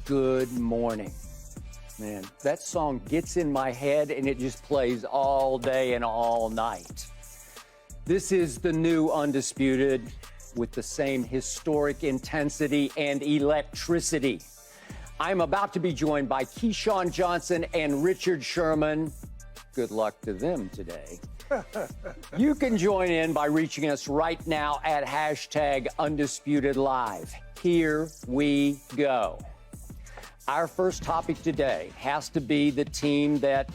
Good morning. Man, that song gets in my head and it just plays all day and all night. This is the new Undisputed with the same historic intensity and electricity. I'm about to be joined by Keyshawn Johnson and Richard Sherman. Good luck to them today. You can join in by reaching us right now at hashtag Undisputed Live. Here we go. Our first topic today has to be the team that,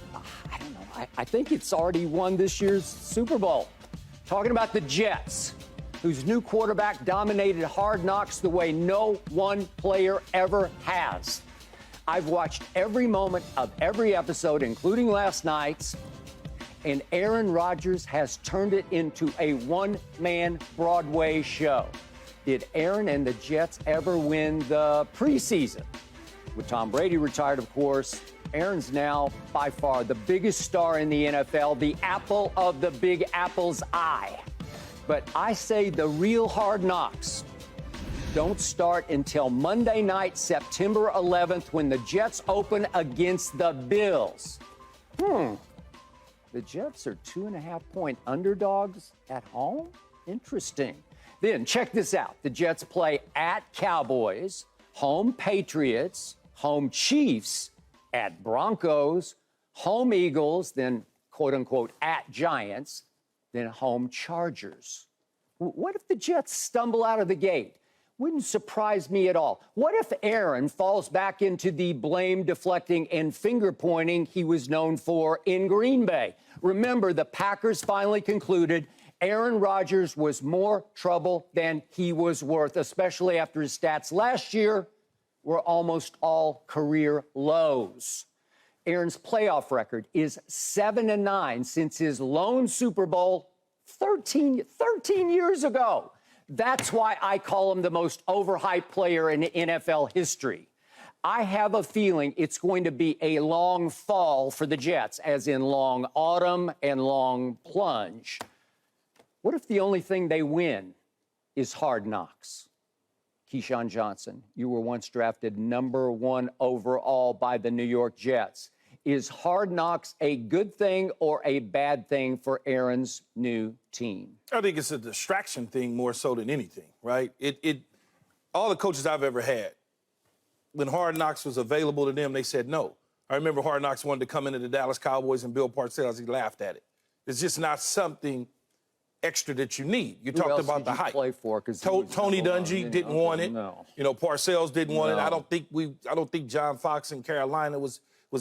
I think it's already won this year's Super Bowl. Talking about the Jets, whose new quarterback dominated Hard Knocks the way no one player ever has. I've watched every moment of every episode, including last night's, and Aaron Rodgers has turned it into a one-man Broadway show. Did Aaron and the Jets ever win the preseason? With Tom Brady retired, of course, Aaron's now by far the biggest star in the NFL, the apple of the Big Apple's eye. But I say the real Hard Knocks don't start until Monday night, September 11th, when the Jets open against the Bills. The Jets are 2.5-point underdogs at home? Interesting. Then check this out. The Jets play at Cowboys, home Patriots, home Chiefs, at Broncos, home Eagles, then quote-unquote at Giants, then home Chargers. What if the Jets stumble out of the gate? Wouldn't surprise me at all. What if Aaron falls back into the blame deflecting and finger pointing he was known for in Green Bay? Remember, the Packers finally concluded Aaron Rodgers was more trouble than he was worth, especially after his stats last year were almost all career lows. Aaron's playoff record is 7-9 since his lone Super Bowl 13 years ago. That's why I call him the most overhyped player in NFL history. I have a feeling it's going to be a long fall for the Jets, as in long autumn and long plunge. What if the only thing they win is Hard Knocks? Keyshawn Johnson, you were once drafted #1 overall by the New York Jets. Is Hard Knocks a good thing or a bad thing for Aaron's new team? I think it's a distraction thing more so than anything, right? All the coaches I've ever had, when Hard Knocks was available to them, they said no. I remember Hard Knocks wanted to come into the Dallas Cowboys and Bill Parcells, he laughed at it. It's just not something extra that you need. You talked about the hype. Play for? Tony Dungy didn't want it. No. You know, Parcells didn't want it. No. I don't think John Fox in Carolina was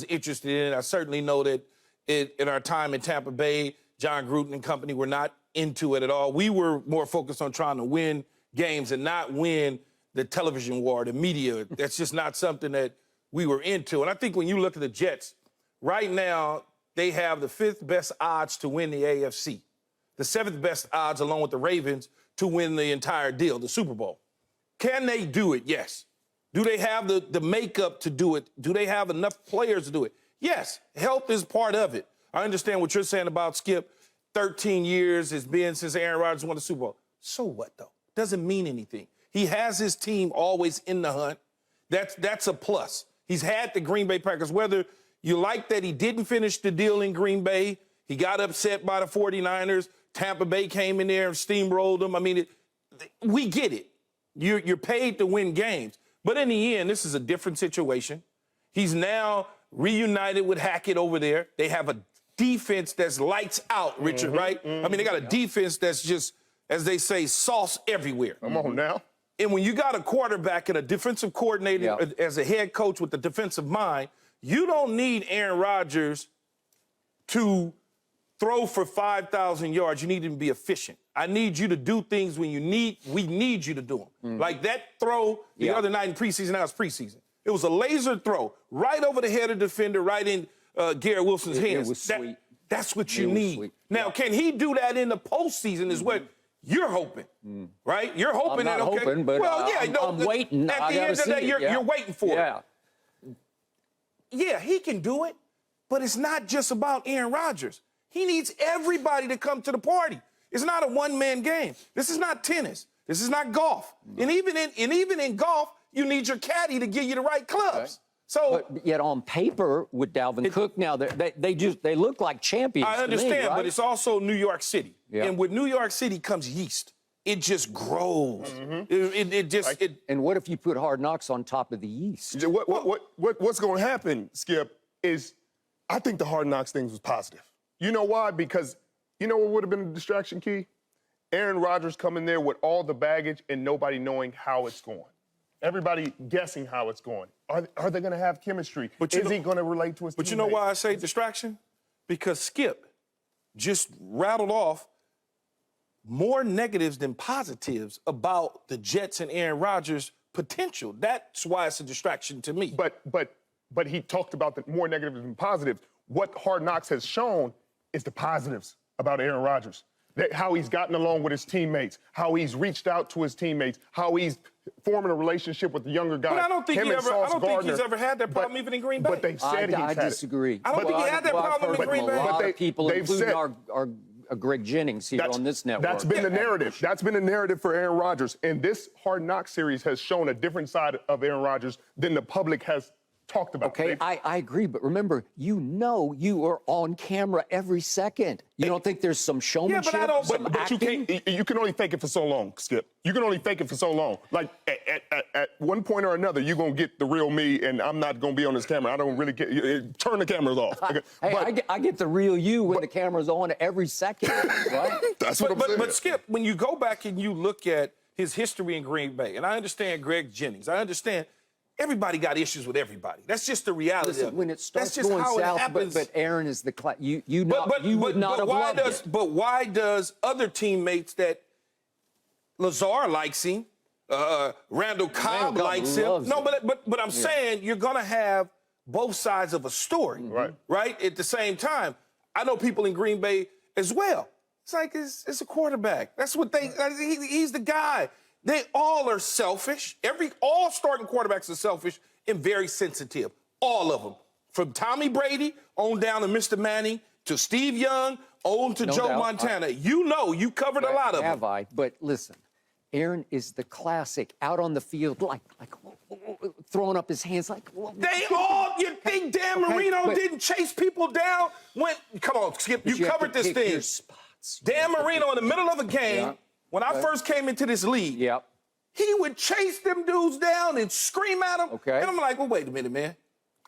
interested in it. I certainly know that in our time in Tampa Bay, John Gruden and company were not into it at all. We were more focused on trying to win games and not win the television war, the media. That's just not something that we were into. And I think when you look at the Jets, right now, they have the 5th best odds to win the AFC. The 7th best odds, along with the Ravens, to win the entire deal, the Super Bowl. Can they do it? Yes. Do they have the makeup to do it? Do they have enough players to do it? Yes. Health is part of it. I understand what you're saying about Skip. 13 years it's been since Aaron Rodgers won the Super Bowl. So what, though? Doesn't mean anything. He has his team always in the hunt. That's a plus. He's had the Green Bay Packers. Whether you like that he didn't finish the deal in Green Bay, he got upset by the 49ers, Tampa Bay came in there and steamrolled them. I mean, we get it. You're paid to win games. But in the end, this is a different situation. He's now reunited with Hackett over there. They have a defense that's lights out, Richard, right? I mean, they got a defense that's just, as they say, sauce everywhere. Come on now. And when you got a quarterback and a defensive coordinator as a head coach with a defensive mind, you don't need Aaron Rodgers to throw for 5,000 yards. You need him to be efficient. I need you to do things when we need you to do them. Like that throw the other night in preseason, now it's preseason. It was a laser throw right over the head of the defender, right in Garrett Wilson's hands. It was sweet. That's what you need. Now, can he do that in the postseason is what you're hoping, right? You're hoping I'm not that, okay. hoping, but well, yeah, I'm waiting. At the end of the day, you're waiting for it. Yeah, he can do it, but it's not just about Aaron Rodgers. He needs everybody to come to the party. It's not a one-man game. This is not tennis. This is not golf. And even in golf, You need your caddy to give you the right clubs. Okay. So, but yet on paper with Dalvin Cook now, they look like champions. I understand, to me, right? but it's also New York City. Yeah. And with New York City comes yeast. It just grows. And what if you put Hard Knocks on top of the yeast? What's going to happen, Skip, is I think the Hard Knocks thing was positive. You know why? Because you know what would have been a distraction, Key? Aaron Rodgers coming there with all the baggage and nobody knowing how it's going. Everybody guessing how it's going. Are they going to have chemistry? Is he going to relate to his teammates? But you know why I say distraction? Because Skip just rattled off more negatives than positives about the Jets and Aaron Rodgers' potential. That's why it's a distraction to me. But he talked about the more negatives than positives. What Hard Knocks has shown is the positives about Aaron Rodgers. How he's gotten along with his teammates, how he's reached out to his teammates, how he's forming a relationship with the younger guys. But I don't think he's ever had that problem even in Green Bay. But they've said he's had it. I disagree. I don't think he had that problem in Green Bay. A lot of people, they've including said, our Greg Jennings here on this network. That's been the narrative. That's been the narrative for Aaron Rodgers. And this Hard Knocks series has shown a different side of Aaron Rodgers than the public has talked about. Okay, I agree, but remember, you are on camera every second. You don't think there's some showmanship? Yeah, but I don't. But you can't. You can only fake it for so long, Skip. You can only fake it for so long. Like at one point or another, you're gonna get the real me, and I'm not gonna be on this camera. I don't really get. Turn the cameras off. Okay? Hey, I get the real you when the camera's on every second, right? That's what I'm saying. But Skip, when you go back and you look at his history in Green Bay, and I understand Greg Jennings, I understand. Everybody got issues with everybody. That's just the reality. Listen, of it. when it starts That's just going how south, it happens. but Aaron is the you would not have loved it. But why does other teammates that Lazar likes him, Randall Cobb likes him? No, but I'm saying you're gonna have both sides of a story, right? At the same time, I know people in Green Bay as well. It's like it's a quarterback. That's what he's the guy. They all are selfish. All starting quarterbacks are selfish and very sensitive. All of them. From Tommy Brady on down to Mr. Manning to Steve Young on to Joe Montana. You covered a lot of them. Have I? But listen, Aaron is the classic out on the field, like throwing up his hands like. You think Dan Marino didn't chase people down? Come on, Skip, you covered this thing. Dan Marino in the middle of a game. When I first came into this league, he would chase them dudes down and scream at them. Okay. And I'm like, well, wait a minute, man.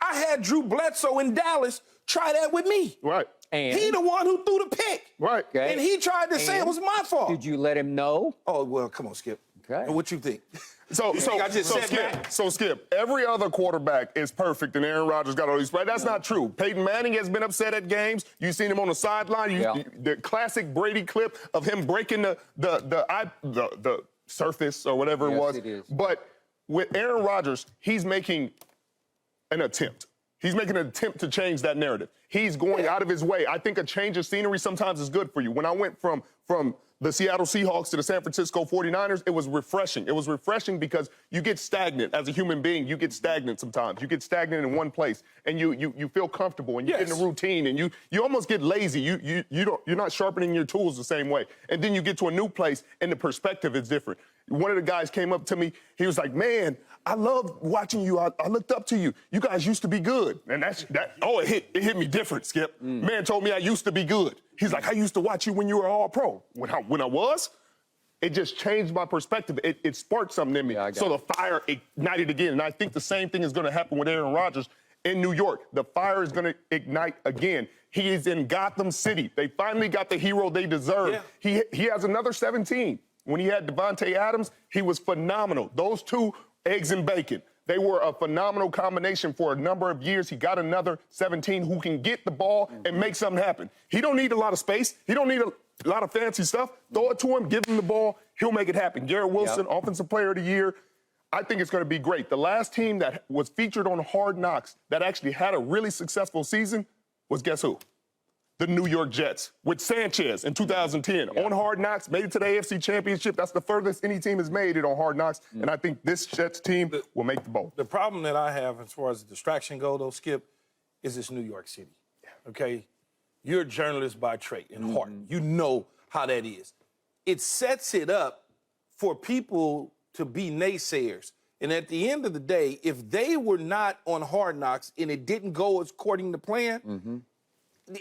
I had Drew Bledsoe in Dallas try that with me. Right. And he the one who threw the pick. Right. Okay. And he tried to say it was my fault. Did you let him know? Oh, well, come on, Skip. Okay. And what you think? So Skip, every other quarterback is perfect, and Aaron Rodgers got all these right. That's not true. Peyton Manning has been upset at games. You've seen him on the sideline. The classic Brady clip of him breaking the surface or whatever it was. It is. But with Aaron Rodgers, he's making an attempt. He's making an attempt to change that narrative. He's going out of his way. I think a change of scenery sometimes is good for you. When I went from the Seattle Seahawks to the San Francisco 49ers, it was refreshing. It was refreshing because you get stagnant as a human being. You get stagnant sometimes. You get stagnant in one place, and you feel comfortable, and you get in a routine, and you almost get lazy. You're not sharpening your tools the same way. And then you get to a new place, and the perspective is different. One of the guys came up to me. He was like, "Man, I love watching you. I looked up to you. You guys used to be good." And it hit me different, Skip. Man told me I used to be good. He's like, "I used to watch you when you were all pro." When I was, it just changed my perspective. It sparked something in me. So the fire ignited again. And I think the same thing is going to happen with Aaron Rodgers in New York. The fire is going to ignite again. He is in Gotham City. They finally got the hero they deserve. Yeah. He has another 17. When he had Devontae Adams, he was phenomenal. Those two, eggs and bacon. They were a phenomenal combination for a number of years. He got another 17 who can get the ball and make something happen. He don't need a lot of space. He don't need a lot of fancy stuff. Throw it to him, give him the ball. He'll make it happen. Garrett Wilson, Offensive Player of the Year. I think it's going to be great. The last team that was featured on Hard Knocks that actually had a really successful season was guess who? The New York Jets with Sanchez in 2010. On Hard Knocks, made it to the AFC Championship. That's the furthest any team has made it on Hard Knocks. And I think this Jets team will make the bowl. The problem that I have as far as the distraction go, though, Skip, is it's New York City. Okay? You're a journalist by trade and heart. You know how that is. It sets it up for people to be naysayers And at the end of the day, if they were not on Hard Knocks and it didn't go according to plan,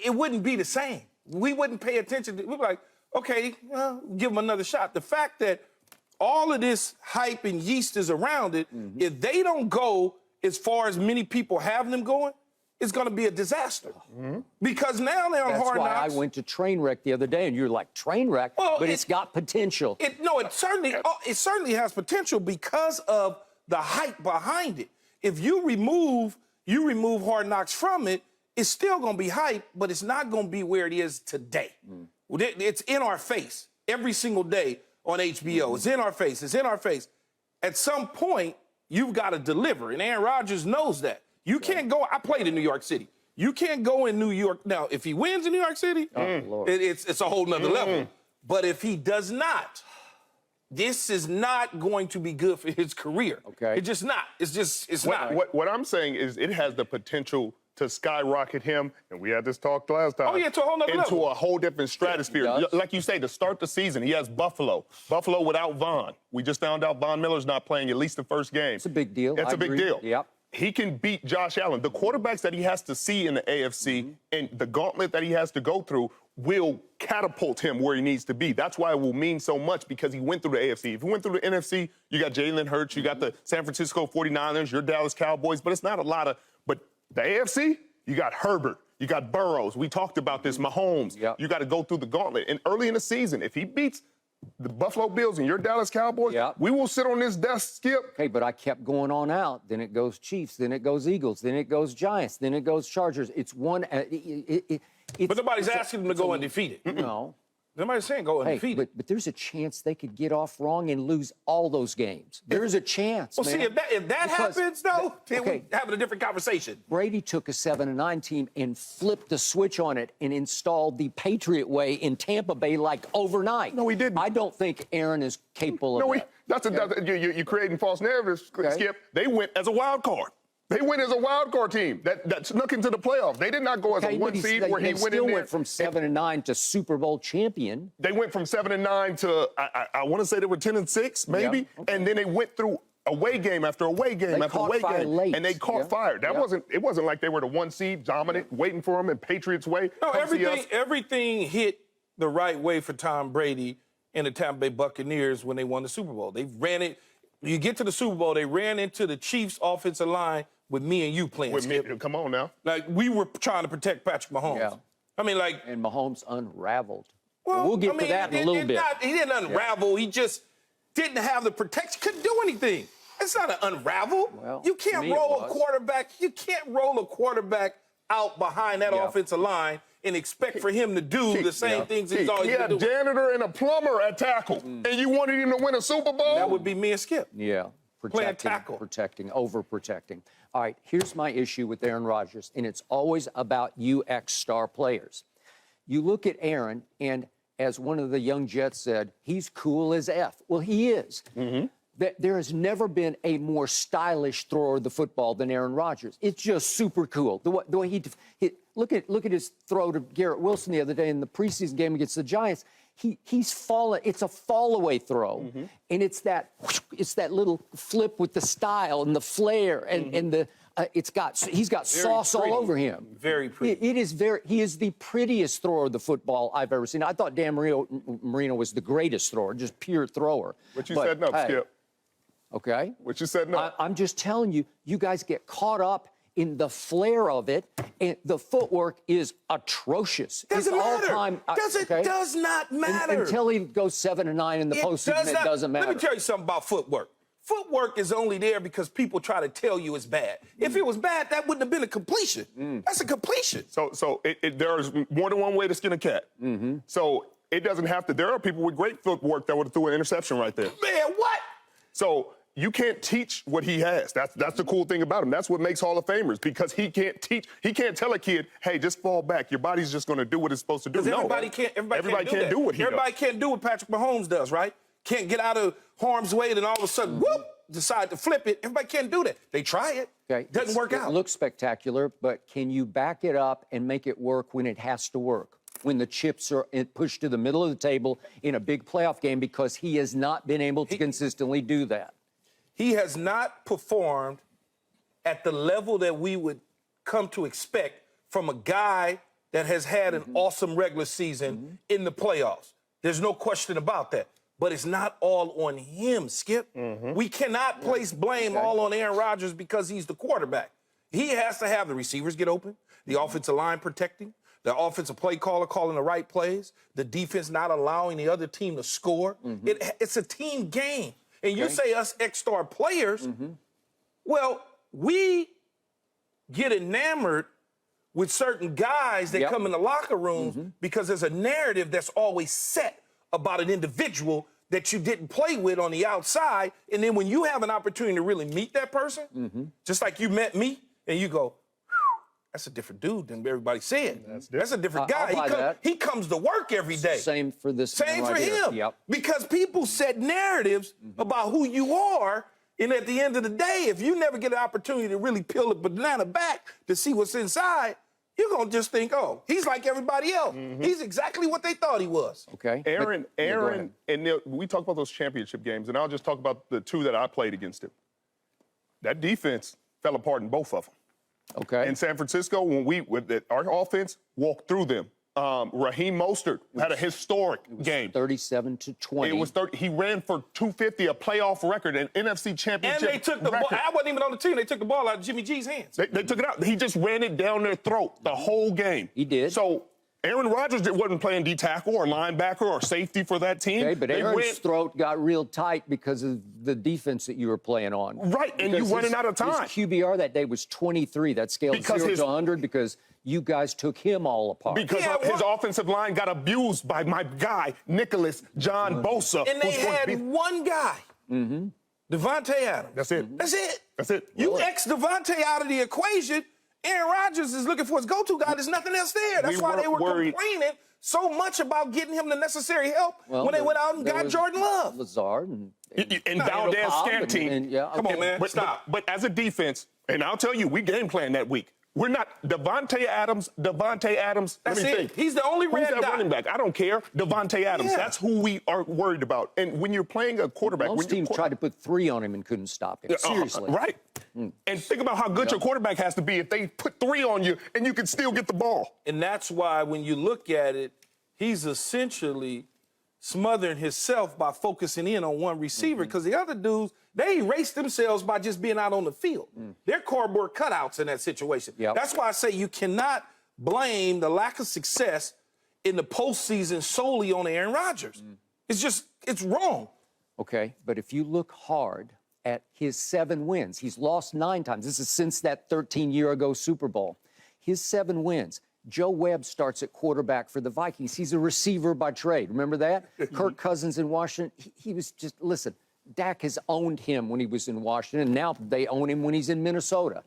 it wouldn't be the same. We wouldn't pay attention. We'd be like, okay, well, give them another shot. The fact that all of this hype and yeast is around it, if they don't go as far as many people have them going, it's going to be a disaster. Because now they're on Hard Knocks. That's why I went to Trainwreck the other day, and you're like, Trainwreck? Well, but it's got potential. It certainly has potential because of the hype behind it. If you remove Hard Knocks from it, it's still going to be hype, but it's not going to be where it is today. It's in our face every single day on HBO. It's in our face. It's in our face. At some point, you've got to deliver, and Aaron Rodgers knows that. You can't go. I played in New York City. You can't go in New York. Now, if he wins in New York City, it's a whole nother level. But if he does not, this is not going to be good for his career. Okay. It's just not. It's not. What I'm saying is it has the potential to skyrocket him, and we had this talk last time. Oh, yeah, to a whole nother into level. a whole different stratosphere. Like you say, to start the season, he has Buffalo without Von. We just found out Von Miller's not playing at least the first game. It's a big deal. It's a big deal. Yep. He can beat Josh Allen. The quarterbacks that he has to see in the AFC and the gauntlet that he has to go through will catapult him where he needs to be. That's why it will mean so much, because he went through the AFC. If he went through the NFC, you got Jalen Hurts, you got the San Francisco 49ers, your Dallas Cowboys, but it's not a lot of. But the AFC, you got Herbert, you got Burrows. We talked about this, Mahomes. Yep. You got to go through the gauntlet. And early in the season, if he beats the Buffalo Bills and your Dallas Cowboys, we will sit on this desk, Skip. Okay, but I kept going on out. Then it goes Chiefs. Then it goes Eagles. Then it goes Giants. Then it goes Chargers. It's one. But nobody's asking them to go undefeated. No. Nobody's saying go undefeated. But there's a chance they could get off wrong and lose all those games. There's a chance. Well, man. see, if that happens, though, then we're having a different conversation. Brady took a 7-9 team and flipped the switch on it and installed the Patriot way in Tampa Bay like overnight. No, he didn't. I don't think Aaron is capable of that. You're creating false narratives, Skip. They went as a wild card. They went as a wild card team that snuck into the playoffs. They did not go as a one seed where he went in there. They still went from 7-9 to Super Bowl champion. They went from 7-9 to I want to say they were 10-6 maybe, and then they went through away game after away game after away game, and they caught fire. That it wasn't like they were the one seed dominant, waiting for them in Patriots way. No, everything hit the right way for Tom Brady and the Tampa Bay Buccaneers when they won the Super Bowl. They ran it. You get to the Super Bowl, they ran into the Chiefs' offensive line with me and you playing. With me, come on now. Like, we were trying to protect Patrick Mahomes. Yeah. I mean, like. And Mahomes unraveled. Well, we'll get to that in a little bit. He didn't unravel. He just didn't have the protection. Couldn't do anything. It's not an unravel. Well, you can't roll a quarterback. You can't roll a quarterback out behind that offensive line and expect for him to do the same things he's always been doing. He had a janitor and a plumber at tackle, and you wanted him to win a Super Bowl? That would be me and Skip. Yeah. Protecting, overprotecting. All right, here's my issue with Aaron Rodgers, and it's always about UX star players. You look at Aaron, and as one of the young Jets said, he's cool as F. Well, he is. There has never been a more stylish thrower of the football than Aaron Rodgers. It's just super cool. The way he look at his throw to Garrett Wilson the other day in the preseason game against the Giants. He's fallen. It's a fall-away throw, and it's that little flip with the style and the flair and the. He's got very sauce all over him. Very pretty. He is the prettiest thrower of the football I've ever seen. I thought Dan Marino was the greatest thrower, just pure thrower. But you said no, Skip. Okay. What you said no. I'm just telling you, you guys get caught up in the flair of it, and the footwork is atrocious. Doesn't matter. Does not matter. Until he goes 7-9 in the postseason, it doesn't matter. Let me tell you something about footwork. Footwork is only there because people try to tell you it's bad. If it was bad, that wouldn't have been a completion. That's a completion. So there's more than one way to skin a cat. So it doesn't have to. There are people with great footwork that would have threw an interception right there. Man, what? So you can't teach what he has. That's the cool thing about him. That's what makes Hall of Famers, because he can't teach. He can't tell a kid, hey, just fall back. Your body's just going to do what it's supposed to do. No, everybody can't do what he does. Everybody can't do what Patrick Mahomes does, right? Can't get out of harm's way, and all of a sudden, whoop, decide to flip it. Everybody can't do that. They try it. Okay. Doesn't work out. It looks spectacular, but can you back it up and make it work when it has to work? When the chips are pushed to the middle of the table in a big playoff game, because he has not been able to consistently do that. he has not performed at the level that we would come to expect from a guy that has had an awesome regular season in the playoffs. There's no question about that. But it's not all on him, Skip. We cannot place blame all on Aaron Rodgers because he's the quarterback. He has to have the receivers get open, the offensive line protecting, the offensive play caller calling the right plays, the defense not allowing the other team to score. It's a team game. And you say us X-star players, well, we get enamored with certain guys that come in the locker rooms because there's a narrative that's always set about an individual that you didn't play with on the outside. And then when you have an opportunity to really meet that person, just like you met me, and you go, that's a different dude than everybody said. That's a different guy. He comes to work every day. Same for this. Same for him. Because people set narratives about who you are. And at the end of the day, if you never get an opportunity to really peel the banana back to see what's inside, you're going to just think, oh, he's like everybody else. He's exactly what they thought he was. Okay. Aaron, and we talk about those championship games, and I'll just talk about the two that I played against him. That defense fell apart in both of them. Okay. In San Francisco, when our offense walked through them, Raheem Mostert had a historic game. 37-20. It was 30. He ran for 250, a playoff record, an NFC championship. And they took the ball. I wasn't even on the team. They took the ball out of Jimmy G's hands. They took it out. He just ran it down their throat the whole game. He did. So Aaron Rodgers wasn't playing D tackle or linebacker or safety for that team. Okay, but Aaron's throat got real tight because of the defense that you were playing on. Right, and you're running out of time. His QBR that day was 23. That scaled 0 to 100 because you guys took him all apart. Because his offensive line got abused by my guy, Nicholas John Bosa. And they had one guy, Devontae Adams. That's it. That's it. That's it. You X Devontae out of the equation, Aaron Rodgers is looking for his go-to guy. There's nothing else there. That's why they were complaining so much about getting him the necessary help when they went out and got Jordan Love. Lazard and Valdez Scantling. Come on, man. Stop. But as a defense, and I'll tell you, we game planned that week. We're not Devontae Adams. That's it. He's the only red dot. Running back? I don't care. Devontae Adams. Yeah. That's who we are worried about. And when you're playing a quarterback, most teams tried to put 3 on him and couldn't stop him. Seriously. Right. And think about how good your quarterback has to be if they put 3 on you and you can still get the ball. And that's why when you look at it, he's essentially smothering himself by focusing in on one receiver because the other dudes, they erase themselves by just being out on the field. They're cardboard cutouts in that situation. That's why I say you cannot blame the lack of success in the postseason solely on Aaron Rodgers. It's wrong. Okay, but if you look hard at his 7 wins, he's lost 9 times. This is since that 13-year-ago Super Bowl. His 7 wins. Joe Webb starts at quarterback for the Vikings. He's a receiver by trade. Remember that? Kirk Cousins in Washington. He was just, listen, Dak has owned him when he was in Washington, and now they own him when he's in Minnesota.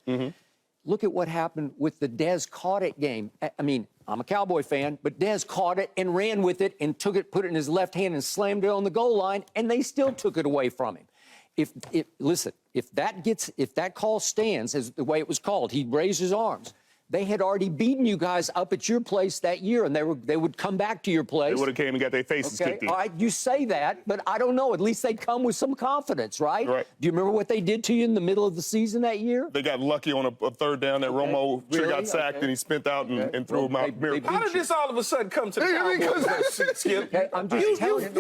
Look at what happened with the Dez caught it game. I mean, I'm a Cowboy fan, but Dez caught it and ran with it and took it, put it in his left hand and slammed it on the goal line, and they still took it away from him. Listen, if that call stands as the way it was called, he raised his arms. They had already beaten you guys up at your place that year, and they would come back to your place. They would have came and got their faces kicked in. All right, you say that, but I don't know. At least they come with some confidence, right? Right. Do you remember what they did to you in the middle of the season that year? They got lucky on a third down that Romo got sacked and he spent out and threw him out. How did this all of a sudden come to the Cowboys? Skip? Okay, I'm just telling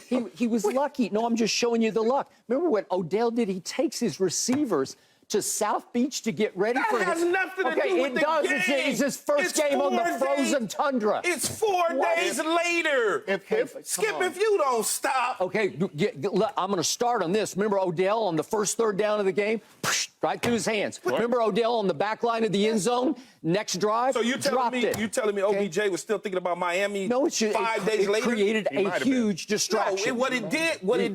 you. He was lucky. No, I'm just showing you the luck. Remember what Odell did? He takes his receivers to South Beach to get ready for That has nothing to do with the game. It's his first game on the frozen tundra. It's 4 days later. Skip, if you don't stop. Okay, I'm going to start on this. Remember Odell on the first 3rd down of the game? Right through his hands. Remember Odell on the back line of the end zone? Next drive, so you're telling me OBJ was still thinking about Miami 5 days later? It created a huge distraction. No, what it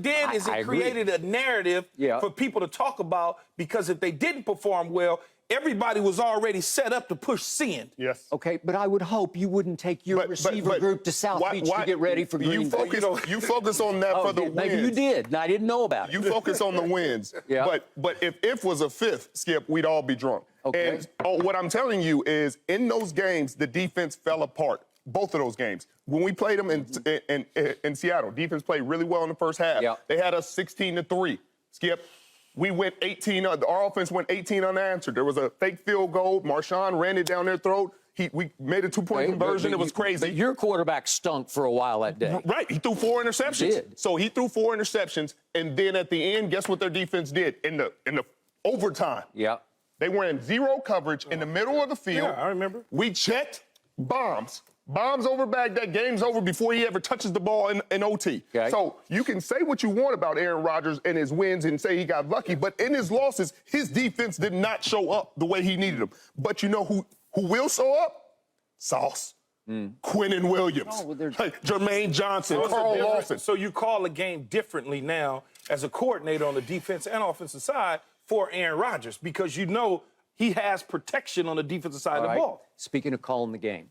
did is it created a narrative for people to talk about, because if they didn't perform well, everybody was already set up to push sin. Yes. Okay, but I would hope you wouldn't take your receiver group to South Beach to get ready for Green Bay. You focus on that for the wins. Maybe you did, and I didn't know about it. You focus on the wins. But if was a 5th, Skip, we'd all be drunk. Okay. And what I'm telling you is, in those games, the defense fell apart. Both of those games. When we played them in Seattle, defense played really well in the first half. They had us 16-3. Skip, we went 18, our offense went 18 unanswered. There was a fake field goal. Marshawn ran it down their throat. We made a two-point conversion. It was crazy. But your quarterback stunk for a while that day. Right. He threw 4 interceptions. He did. So he threw 4 interceptions, and then at the end, guess what their defense did? In the overtime. Yeah. They were in zero coverage in the middle of the field. Yeah, I remember. We checked bombs. Bombs over Baghdad. Game's over before he ever touches the ball in OT. Okay. So you can say what you want about Aaron Rodgers and his wins and say he got lucky, but in his losses, his defense did not show up the way he needed them. But you know who will show up? Sauce. Quinnen Williams. Oh, well, Jermaine Johnson. So Carl Lawson. So you call a game differently now as a coordinator on the defense and offensive side for Aaron Rodgers because you know he has protection on the defensive side of the ball. Speaking of calling the game,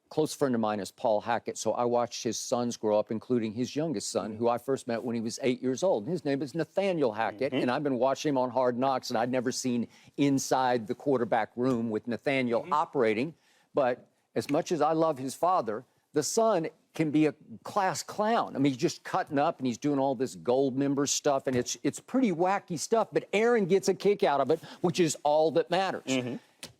close friend of mine is Paul Hackett, so I watched his sons grow up, including his youngest son, who I first met when he was 8 years old. His name is Nathaniel Hackett, and I've been watching him on Hard Knocks, and I'd never seen inside the quarterback room with Nathaniel operating. But as much as I love his father, the son can be a class clown. I mean, he's just cutting up, and he's doing all this gold member stuff, and it's pretty wacky stuff. But Aaron gets a kick out of it, which is all that matters.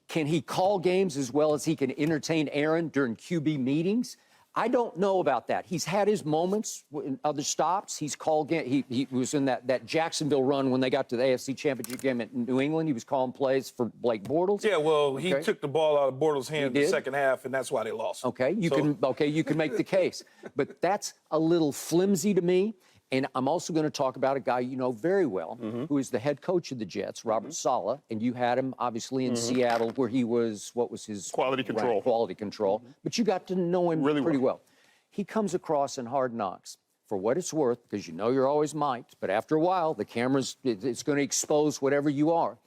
Can he call games as well as he can entertain Aaron during QB meetings? I don't know about that. He's had his moments in other stops. He's called he was in that Jacksonville run when they got to the AFC Championship game in New England. He was calling plays for Blake Bortles. Yeah, well, he took the ball out of Bortles' hands in the second half, and that's why they lost. Okay, you can make the case. But that's a little flimsy to me. And I'm also going to talk about a guy you know very well, who is the head coach of the Jets, Robert Saleh. And you had him, obviously, in Seattle, where he was, what was his Quality control. rank? Quality control. But you got to know him Really pretty well. well. He comes across in Hard Knocks, for what it's worth, because you know you're always mic'd, but after a while, the camera's, it's going to expose whatever you are.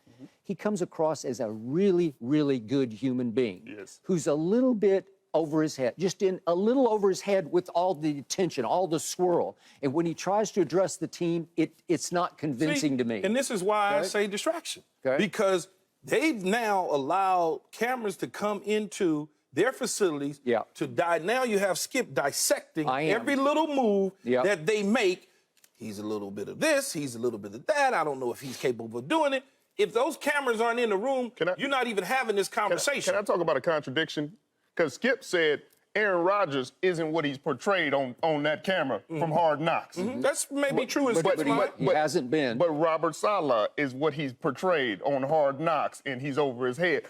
He comes across as a really, really good human being. Yes. Who's a little bit over his head, just in a little over his head with all the attention, all the swirl. And when he tries to address the team, it's not convincing to me. And this is why I say distraction. Because they've now allowed cameras to come into their facilities to now you have Skip dissecting every little move that they make. He's a little bit of this, he's a little bit of that. I don't know if he's capable of doing it. If those cameras aren't in the room, you're not even having this conversation. Can I talk about a contradiction? Because Skip said Aaron Rodgers isn't what he's portrayed on that camera from Hard Knocks. That's maybe true in Skip's mind. He hasn't been. But Robert Saleh is what he's portrayed on Hard Knocks, and he's over his head.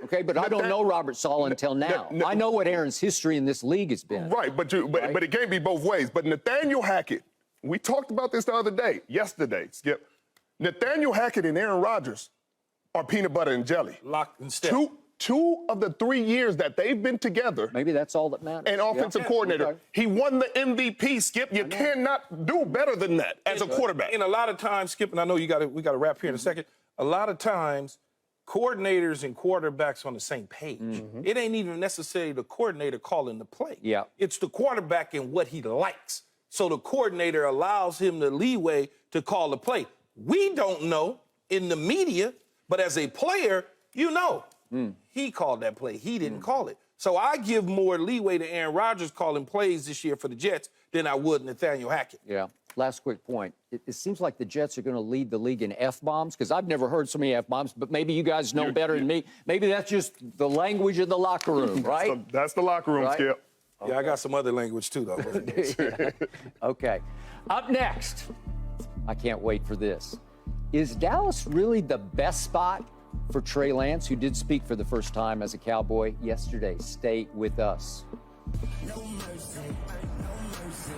Okay, but I don't know Robert Saleh until now. I know what Aaron's history in this league has been. Right, but it can't be both ways. But Nathaniel Hackett, we talked about this the other day, yesterday, Skip. Nathaniel Hackett and Aaron Rodgers are peanut butter and jelly. Locked and step. Two of the 3 years that they've been together. Maybe that's all that matters. And offensive coordinator. Okay. He won the MVP, Skip. You cannot do better than that as a quarterback. And a lot of times, Skip, and I know we got to wrap here in a second. A lot of times, coordinators and quarterbacks on the same page. It ain't even necessarily the coordinator calling the play. It's the quarterback and what he likes. So the coordinator allows him the leeway to call the play. We don't know in the media, but as a player, you know. He called that play. He didn't call it. So I give more leeway to Aaron Rodgers calling plays this year for the Jets than I would Nathaniel Hackett. Yeah. Last quick point. It seems like the Jets are going to lead the league in F-bombs, because I've never heard so many F-bombs, but maybe you guys know better than me. Maybe that's just the language of the locker room, right? That's the locker room, Skip. Yeah, I got some other language too, though. Okay. Up next, I can't wait for this. Is Dallas really the best spot for Trey Lance, who did speak for the first time as a Cowboy yesterday? Stay with us. No mercy, no mercy.